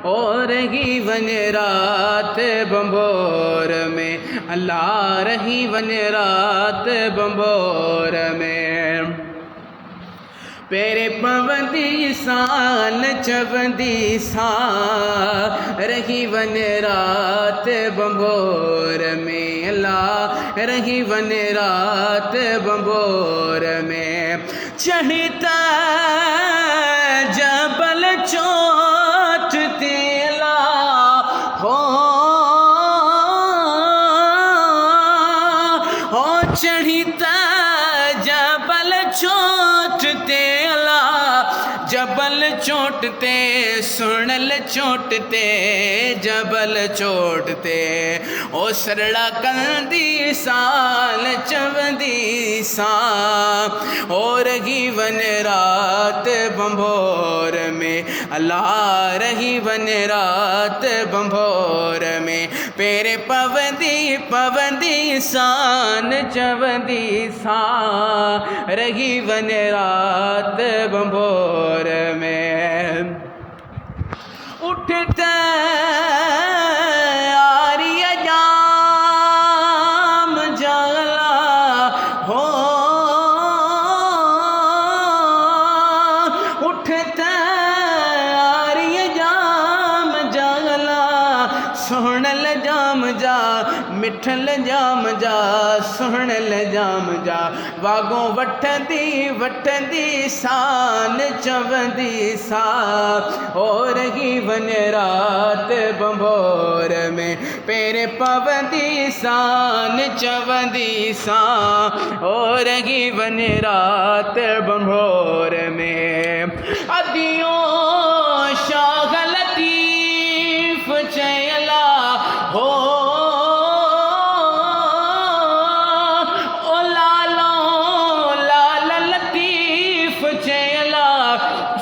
और रही वन रात बंबोर में, अल्लाह रही वन रात बंबोर में। पेरे पवंदी साल चवंदी सा रही वन रात बंबोर में, अल्लाह रही वन रात बंबोर में। चढ़ता जबल चोट तेला हो चढ़ता जबल चोट तेला, जबल चोटते सुनल चोटते जबल चोटते। ओ सरड़ा कंदी साल चवंदी सा हो रही वन रात बंभोर में, अल्लाह रही वन रात बंभोर में। पेरे पवंदी पवंदी सान चवंदी सा रही वन रात बंभोर में। उठते आरिया जाम जला हो उठते आरिया जाम जला, सोहणल जाम जा मिठल जाम जा सोहणल जाम जा। वागों वठंदी वठंदी सान चवंदी सा हो रही वन रात बंभोर में। पेरे पवंदी सान चवंदी सा हो रही वन रात बंभोर में। अदियों शाह लतीफ चयला हो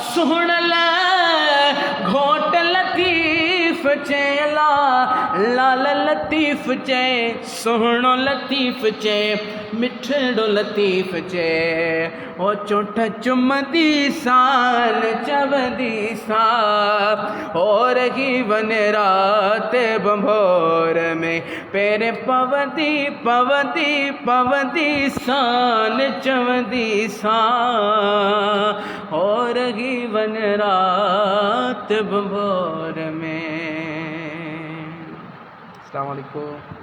सुहणल घोट लतीफ़ चेला, लाल लतीफ़ चे सुहणो लतीफ़ चे मिठड़ो लतीफ़ चे। ओ चोठ चुमदी सान चवंदी सा हो रही वन रात बंभोर में। पेरे पवंदी पवंदी पवंदी सान चवंदी सा हो रही वन रात बंभोर में। अस्सलाम वालेकुम।